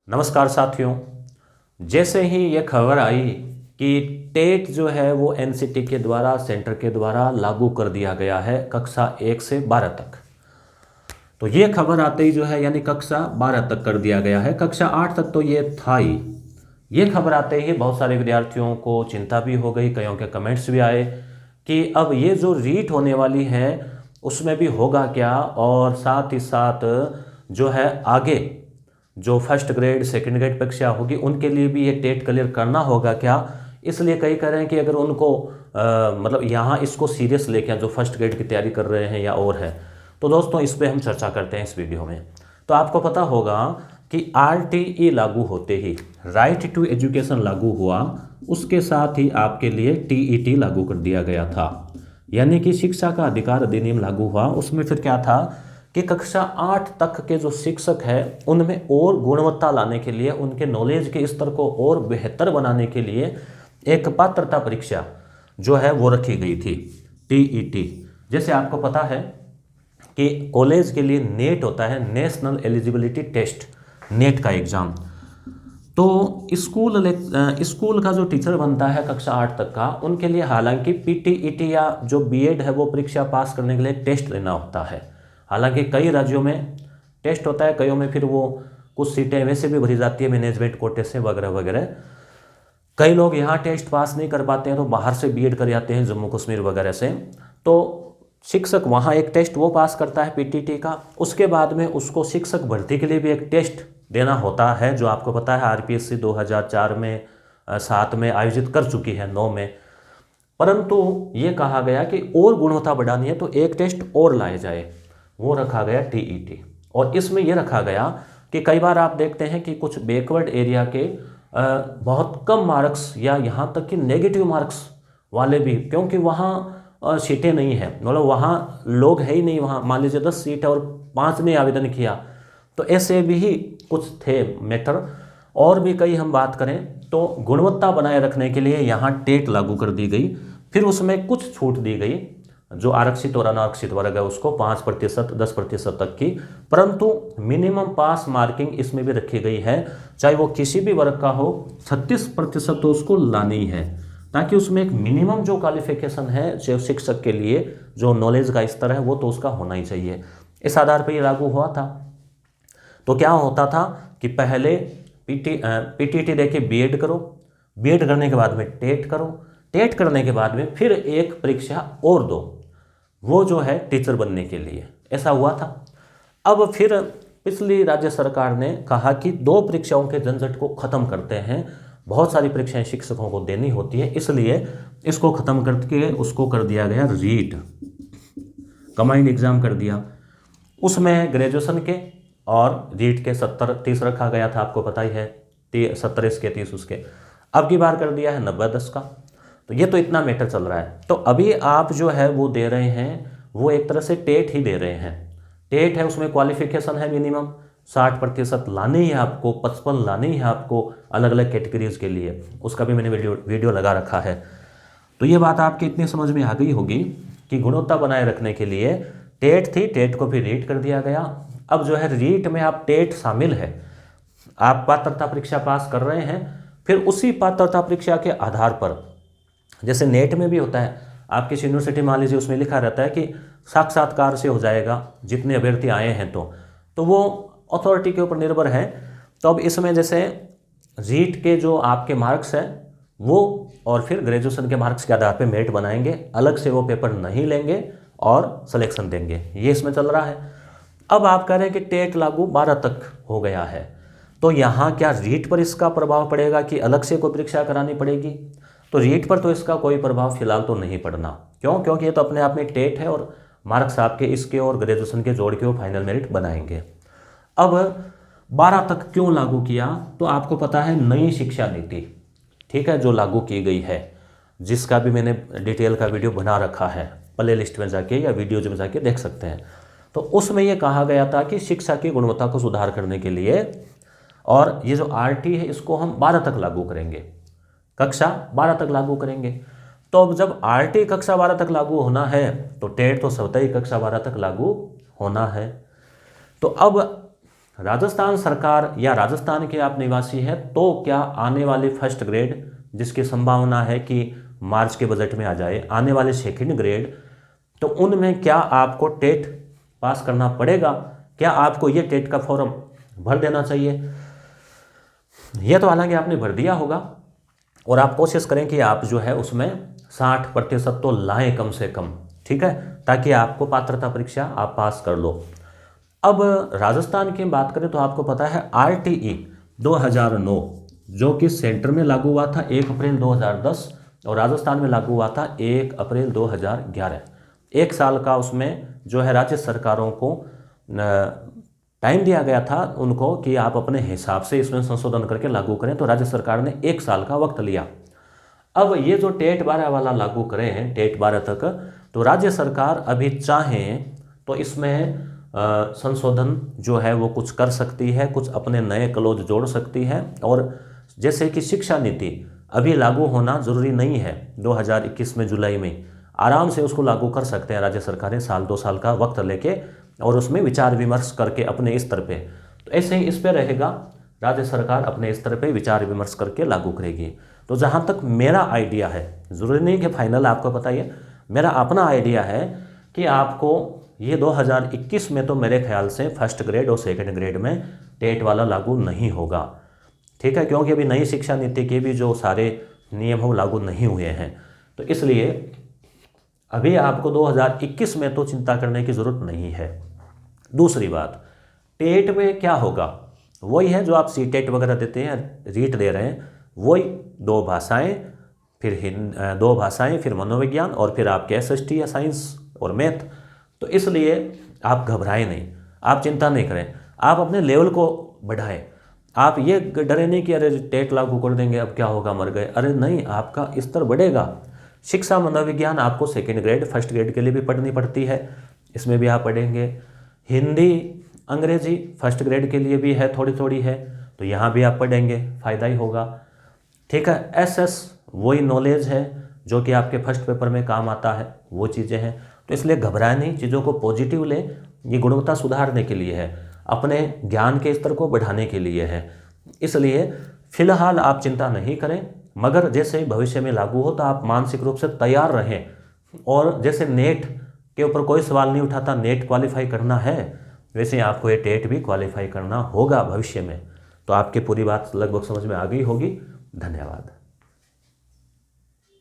नमस्कार साथियों। जैसे ही ये खबर आई कि टेट जो है वो एनसीटी के द्वारा सेंटर के द्वारा लागू कर दिया गया है कक्षा 1 से 12 तक। तो ये खबर आते ही जो है यानी कक्षा 12 तक कर दिया गया है, कक्षा 8 तक तो ये था ही। ये खबर आते ही बहुत सारे विद्यार्थियों को चिंता भी हो गई, कईयों के कमेंट्स भी आए कि अब ये जो रीट होने वाली है उसमें भी होगा क्या, और साथ ही साथ जो है आगे जो फर्स्ट ग्रेड सेकंड ग्रेड परीक्षा होगी उनके लिए भी ये टेट क्लियर करना होगा क्या। इसलिए कई कह रहे हैं कि अगर उनको मतलब यहाँ इसको सीरियस लेके जो फर्स्ट ग्रेड की तैयारी कर रहे हैं या और है, तो दोस्तों इस पे हम चर्चा करते हैं इस वीडियो में। तो आपको पता होगा कि आरटीई लागू होते ही, राइट टू एजुकेशन लागू हुआ, उसके साथ ही आपके लिए टीईटी लागू कर दिया गया था, यानी कि शिक्षा का अधिकार अधिनियम लागू हुआ। उसमें फिर क्या था कि कक्षा 8 तक के जो शिक्षक हैं उनमें और गुणवत्ता लाने के लिए, उनके नॉलेज के स्तर को और बेहतर बनाने के लिए एक पात्रता परीक्षा जो है वो रखी गई थी, टीईटी। जैसे आपको पता है कि कॉलेज के लिए नेट होता है, नेशनल एलिजिबिलिटी टेस्ट, नेट का एग्ज़ाम। तो स्कूल का जो टीचर बनता है कक्षा 8 तक का, उनके लिए हालांकि पीटीईटी या जो बीएड है वो परीक्षा पास करने के लिए टेस्ट देना होता है। हालांकि कई राज्यों में टेस्ट होता है, कईयों में फिर वो कुछ सीटें वैसे भी भरी जाती है मैनेजमेंट कोटे से वगैरह वगैरह। कई लोग यहाँ टेस्ट पास नहीं कर पाते हैं तो बाहर से बीएड कर जाते हैं जम्मू कश्मीर वगैरह से। तो शिक्षक वहाँ एक टेस्ट वो पास करता है पीटीटी का, उसके बाद में उसको शिक्षक भर्ती के लिए भी एक टेस्ट देना होता है, जो आपको पता है आरपीएससी 2004 में 7 में आयोजित कर चुकी है, 9 में। परंतु ये कहा गया कि और गुणवत्ता बढ़ानी है तो एक टेस्ट और लाए जाए, वो रखा गया टीईटी। और इसमें यह रखा गया कि कई बार आप देखते हैं कि कुछ बैकवर्ड एरिया के बहुत कम मार्क्स या यहाँ तक कि नेगेटिव मार्क्स वाले भी, क्योंकि वहाँ सीटें नहीं है, मतलब वहाँ लोग है ही नहीं, वहाँ मान लीजिए 10 सीट है और 5 ने आवेदन किया, तो ऐसे भी ही कुछ थे मैटर। और भी कई हम बात करें तो गुणवत्ता बनाए रखने के लिए यहाँ टेट लागू कर दी गई। फिर उसमें कुछ छूट दी गई, जो आरक्षित और अनारक्षित वर्ग है उसको 5%, 10% तक की, परंतु मिनिमम पास मार्किंग इसमें भी रखी गई है, चाहे वो किसी भी वर्ग का हो, 36% तो उसको लानी है, ताकि उसमें एक मिनिमम जो क्वालिफिकेशन है जो शिक्षक के लिए, जो नॉलेज का स्तर है वो तो उसका होना ही चाहिए। इस आधार पर ये लागू हुआ था। तो क्या होता था कि पहले पीटीटी देके बीएड करो, बीएड करने के बाद में टेट करो, टेट करने के बाद में फिर एक परीक्षा और दो, वो जो है टीचर बनने के लिए, ऐसा हुआ था। अब फिर पिछली राज्य सरकार ने कहा कि 2 परीक्षाओं के झंझट को ख़त्म करते हैं, बहुत सारी परीक्षाएं शिक्षकों को देनी होती है, इसलिए इसको ख़त्म करके उसको कर दिया गया रीट, कंबाइंड एग्ज़ाम कर दिया। उसमें ग्रेजुएशन के और रीट के 70-30 रखा गया था, आपको पता ही है, 70 इसके 30 उसके। अब की बार कर दिया है 90-10 का। तो ये तो इतना मैटर चल रहा है। तो अभी आप जो है वो दे रहे हैं, वो एक तरह से टेट ही दे रहे हैं। टेट है, उसमें क्वालिफिकेशन है मिनिमम 60% लाने ही है आपको, 55 लाने ही है आपको अलग अलग कैटेगरीज के लिए, उसका भी मैंने वीडियो लगा रखा है। तो ये बात आपकी इतनी समझ में आ गई होगी कि गुणवत्ता बनाए रखने के लिए टेट थी, टेट को भी रीट कर दिया गया। अब जो है रीट में आप टेट शामिल है, आप पात्रता परीक्षा पास कर रहे हैं, फिर उसी पात्रता परीक्षा के आधार पर, जैसे नेट में भी होता है, आप किसी यूनिवर्सिटी मान लीजिए उसमें लिखा रहता है कि साक्षात्कार से हो जाएगा जितने अभ्यर्थी आए हैं, तो वो अथॉरिटी के ऊपर निर्भर है। तो अब इसमें जैसे रीट के जो आपके मार्क्स हैं वो, और फिर ग्रेजुएशन के मार्क्स के आधार पे मेरिट बनाएंगे, अलग से वो पेपर नहीं लेंगे और सिलेक्शन देंगे, ये इसमें चल रहा है। अब आप कह रहे हैं कि टेट लागू 12 तक हो गया है, तो यहाँ क्या रीट पर इसका प्रभाव पड़ेगा कि अलग से कोई परीक्षा करानी पड़ेगी? तो रीट पर तो इसका कोई प्रभाव फिलहाल तो नहीं पड़ना। क्यों? क्योंकि ये तो अपने आप में टेट है और मार्क्स आपके इसके और ग्रेजुएशन के जोड़ के वो फाइनल मेरिट बनाएंगे। अब 12 तक क्यों लागू किया? तो आपको पता है नई शिक्षा नीति, ठीक है, जो लागू की गई है, जिसका भी मैंने डिटेल का वीडियो बना रखा है, प्ले लिस्ट में जाके या वीडियोज में जाके देख सकते हैं। तो उसमें ये कहा गया था कि शिक्षा की गुणवत्ता को सुधार करने के लिए, और ये जो आरटी है इसको हम 12 तक लागू करेंगे, कक्षा 12 तक लागू करेंगे। तो अब जब आरटी कक्षा 12 तक लागू होना है तो टेट तो स्वतः ही कक्षा 12 तक लागू होना है। तो अब राजस्थान सरकार या राजस्थान के आप निवासी हैं तो क्या आने वाले फर्स्ट ग्रेड, जिसकी संभावना है कि मार्च के बजट में आ जाए, आने वाले सेकंड ग्रेड, तो उनमें क्या आपको टेट पास करना पड़ेगा? क्या आपको ये टेट का फॉर्म भर देना चाहिए? यह तो हालांकि आपने भर दिया होगा और आप कोशिश करें कि आप जो है उसमें 60% तो लाएं कम से कम, ठीक है, ताकि आपको पात्रता परीक्षा आप पास कर लो। अब राजस्थान की बात करें तो आपको पता है RTE 2009 जो कि सेंटर में लागू हुआ था 1 अप्रैल 2010 और राजस्थान में लागू हुआ था 1 अप्रैल 2011। एक साल का उसमें जो है राज्य सरकारों को टाइम दिया गया था उनको कि आप अपने हिसाब से इसमें संशोधन करके लागू करें, तो राज्य सरकार ने 1 साल का वक्त लिया। अब ये जो टेट 12 वाला लागू करें हैं, टेट 12 तक, तो राज्य सरकार अभी चाहें तो इसमें संशोधन जो है वो कुछ कर सकती है, कुछ अपने नए क्लोज जोड़ सकती है। और जैसे कि शिक्षा नीति अभी लागू होना ज़रूरी नहीं है 2021 में जुलाई में, आराम से उसको लागू कर सकते हैं राज्य सरकारें 1-2 साल का वक्त लेके और उसमें विचार विमर्श करके अपने स्तर पे। तो ऐसे ही इस पे रहेगा, राज्य सरकार अपने स्तर पे विचार विमर्श करके लागू करेगी। तो जहाँ तक मेरा आइडिया है, ज़रूरी नहीं कि फाइनल आपको पता ही है, मेरा अपना आइडिया है कि आपको ये 2021 में तो मेरे ख्याल से फर्स्ट ग्रेड और सेकंड ग्रेड में टेट वाला लागू नहीं होगा, ठीक है, क्योंकि अभी नई शिक्षा नीति के भी जो सारे नियम हो लागू नहीं हुए हैं। तो इसलिए अभी आपको 2021 में तो चिंता करने की ज़रूरत नहीं है। दूसरी बात, टेट में क्या होगा, वही है जो आप CTET वगैरह देते हैं, रीट दे रहे हैं, वही 2 भाषाएं, फिर 2 भाषाएं, फिर मनोविज्ञान और फिर आपके SST या साइंस और मैथ। तो इसलिए आप घबराएं नहीं, आप चिंता नहीं करें, आप अपने लेवल को बढ़ाएं। आप ये डरे नहीं कि अरे टेट लागू कर देंगे अब क्या होगा, मर गए, अरे नहीं, आपका स्तर बढ़ेगा। शिक्षा मनोविज्ञान आपको सेकंड ग्रेड फर्स्ट ग्रेड के लिए भी पढ़नी पड़ती है, इसमें भी आप पढ़ेंगे। हिंदी अंग्रेजी फर्स्ट ग्रेड के लिए भी है, थोड़ी थोड़ी है, तो यहाँ भी आप पढ़ेंगे, फ़ायदा ही होगा, ठीक है। SS वही नॉलेज है जो कि आपके फर्स्ट पेपर में काम आता है, वो चीज़ें हैं। तो इसलिए घबराएं नहीं, चीज़ों को पॉजिटिव लें, ये गुणवत्ता सुधारने के लिए है, अपने ज्ञान के स्तर को बढ़ाने के लिए है। इसलिए फिलहाल आप चिंता नहीं करें, मगर जैसे भविष्य में लागू हो तो आप मानसिक रूप से तैयार रहें। और जैसे नेट के ऊपर कोई सवाल नहीं उठाता, नेट क्वालिफाई करना है, वैसे आपको ये टेट भी क्वालिफाई करना होगा भविष्य में। तो आपकी पूरी बात लगभग समझ में आ गई होगी। धन्यवाद।